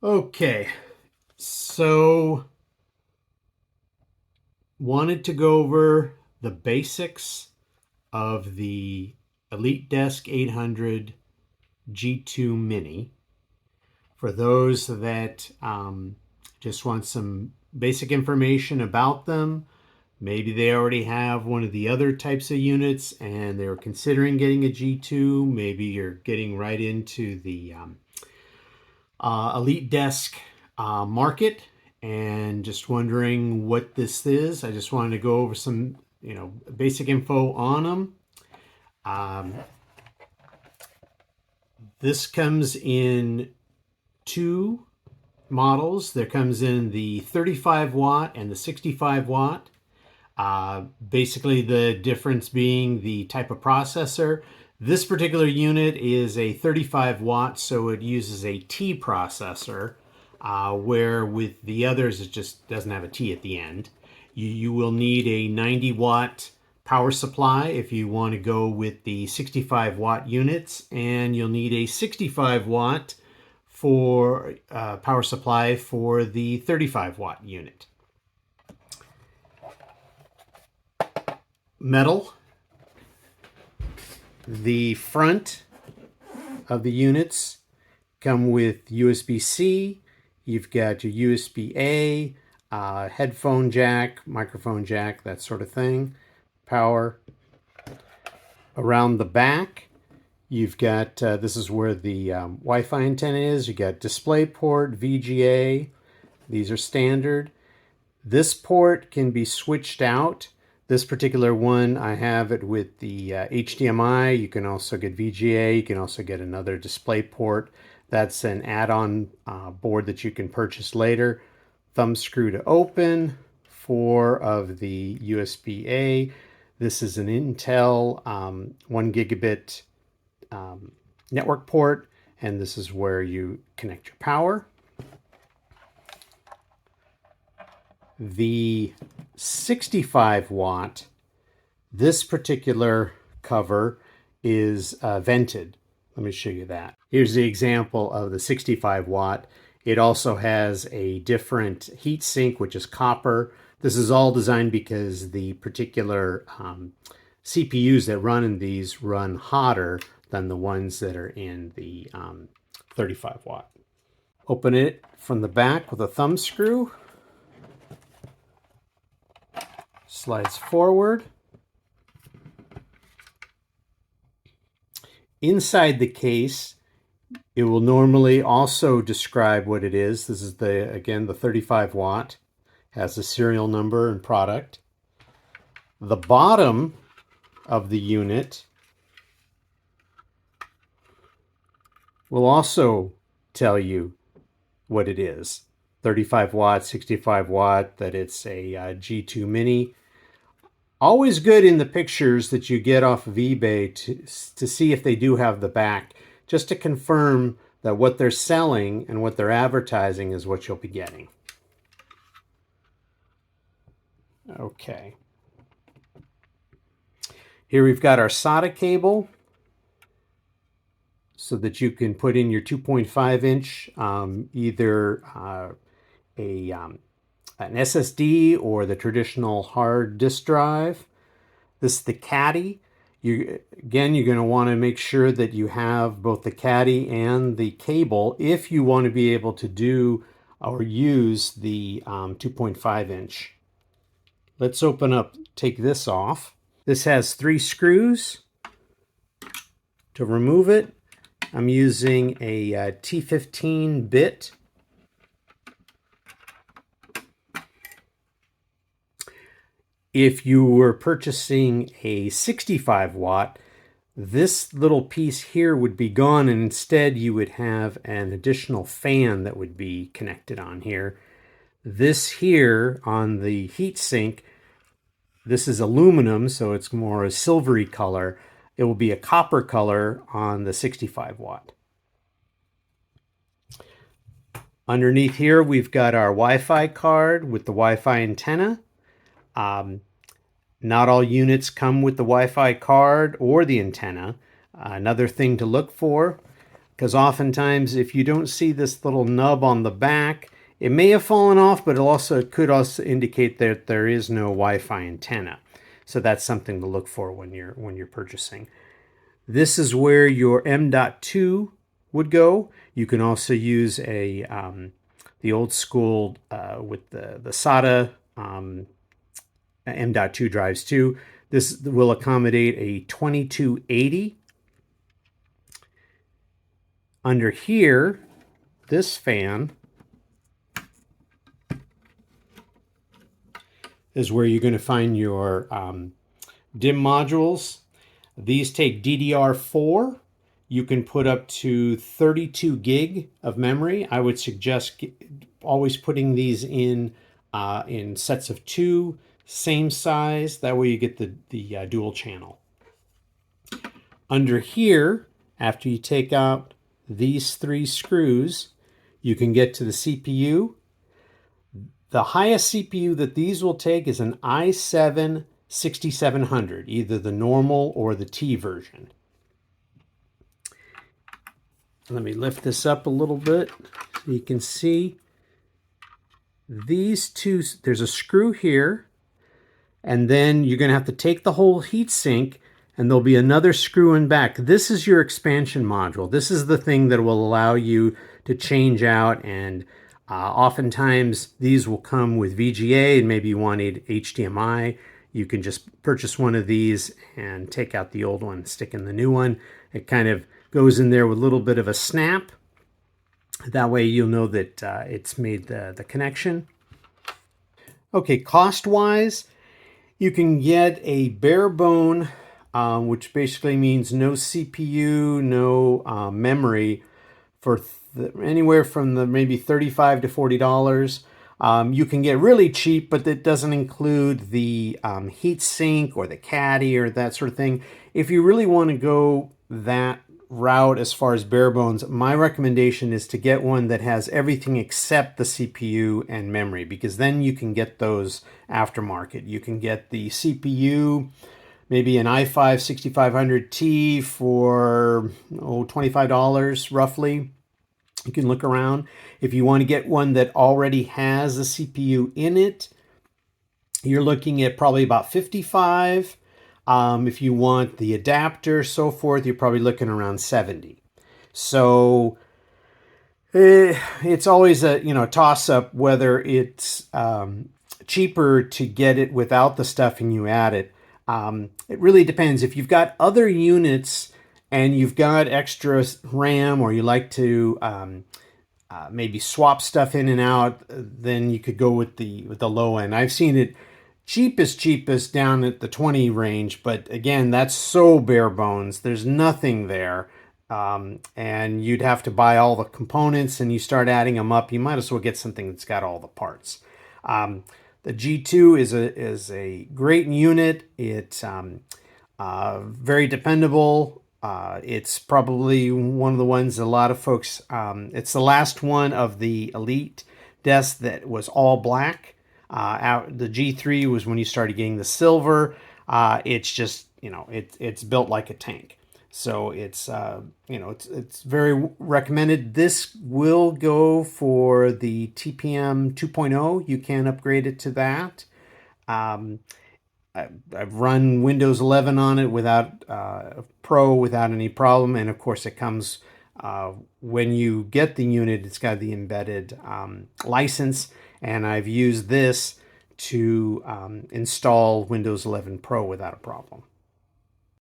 Okay, so wanted to go over the basics of the EliteDesk 800 G2 Mini. For those that just want some basic information about them, maybe they already have one of the other types of units and they're considering getting a G2. Maybe you're getting right into the EliteDesk market and just wondering what this is. I just wanted to go over some, basic info on them. This comes in two models. There comes in the 35 watt and the 65 watt. Basically, the difference being the type of processor. This particular unit is a 35 watt, so it uses a T processor, where with the others, it just doesn't have a T at the end. You will need a 90 watt power supply if you want to go with the 65 watt units, and you'll need a 65 watt for power supply for the 35 watt unit. Metal. The front of the units come with USB-C. You've got your USB-A, headphone jack, microphone jack, that sort of thing. Power. Around the back, you've got, this is where the Wi-Fi antenna is. You got DisplayPort, VGA. These are standard. This port can be switched out. This particular one, I have it with the HDMI. You can also get VGA. You can also get another display port. That's an add-on board that you can purchase later. Thumb screw to open. 4 of the USB-A. This is an Intel 1 gigabit network port, and this is where you connect your power. The 65 watt, this particular cover is vented. Let me show you that. Here's the example of the 65 watt. It also has a different heat sink, which is copper. This is all designed because the particular CPUs that run in these run hotter than the ones that are in the 35 watt. Open it from the back with a thumb screw. Slides forward. Inside the case, it will normally also describe what it is. This is again, the 35 watt. Has the serial number and product. The bottom of the unit will also tell you what it is. 35 watt, 65 watt, that it's a G2 Mini. Always good in the pictures that you get off of eBay to see if they do have the back, just to confirm that what they're selling and what they're advertising is what you'll be getting. Okay. Here we've got our SATA cable so that you can put in your 2.5 inch, either an SSD or the traditional hard disk drive. This is the caddy. Again, you're going to want to make sure that you have both the caddy and the cable if you want to be able to do or use the 2.5 inch. Let's take this off. This has 3 screws. To remove it, I'm using a T15 bit. If you were purchasing a 65 watt, this little piece here would be gone, and instead you would have an additional fan that would be connected on here. This here on the heat sink, this is aluminum, so it's more a silvery color. It will be a copper color on the 65 watt. Underneath here, we've got our Wi-Fi card with the Wi-Fi antenna. Not all units come with the Wi-Fi card or the antenna. Another thing to look for, because oftentimes if you don't see this little nub on the back, it may have fallen off, but it could also indicate that there is no Wi-Fi antenna. So that's something to look for when you're purchasing. This is where your M.2 would go. You can also use the old school with the SATA M.2 drives too. This will accommodate a 2280. Under here, this fan is where you're going to find your DIMM modules. These take DDR4. You can put up to 32 gig of memory. I would suggest always putting these in sets of 2, same size. That way you get the dual channel. Under here, after you take out these 3 screws, you can get to the CPU. The highest CPU that these will take is an i7 6700, either the normal or the T version. Let me lift this up a little bit so you can see these two. There's a screw here, and then you're going to have to take the whole heatsink, and there'll be another screw in back. This is your expansion module. This is the thing that will allow you to change out, and oftentimes these will come with VGA, and maybe you wanted HDMI. You can just purchase one of these and take out the old one, stick in the new one. It kind of goes in there with a little bit of a snap. That way you'll know that it's made the connection. Okay, cost-wise, you can get a bare bone, which basically means no CPU, no memory, for anywhere from maybe $35 to $40. You can get really cheap, but that doesn't include the heat sink or the caddy or that sort of thing. If you really want to go that route as far as bare bones, my recommendation is to get one that has everything except the CPU and memory, because then you can get those aftermarket. You can get the CPU, maybe an i5 6500T for $25 roughly. You can look around. If you want to get one that already has a CPU in it, you're looking at probably about $55. If you want the adapter, so forth, you're probably looking around $70. So it's always a toss-up whether it's cheaper to get it without the stuffing you add it. It really depends. If you've got other units and you've got extra RAM, or you like to maybe swap stuff in and out, then you could go with the low end. I've seen it cheapest down at the 20 range, but again, that's so bare bones. There's nothing there, and you'd have to buy all the components, and you start adding them up. You might as well get something that's got all the parts. The G2 is a great unit. It's very dependable. It's probably one of the ones a lot of folks, it's the last one of the EliteDesk that was all black. The G3 was when you started getting the silver. It's just, it's built like a tank. So it's, it's very recommended. This will go for the TPM 2.0. You can upgrade it to that. I've run Windows 11 on it without Pro without any problem, and of course it comes when you get the unit. It's got the embedded license, and I've used this to install Windows 11 Pro without a problem.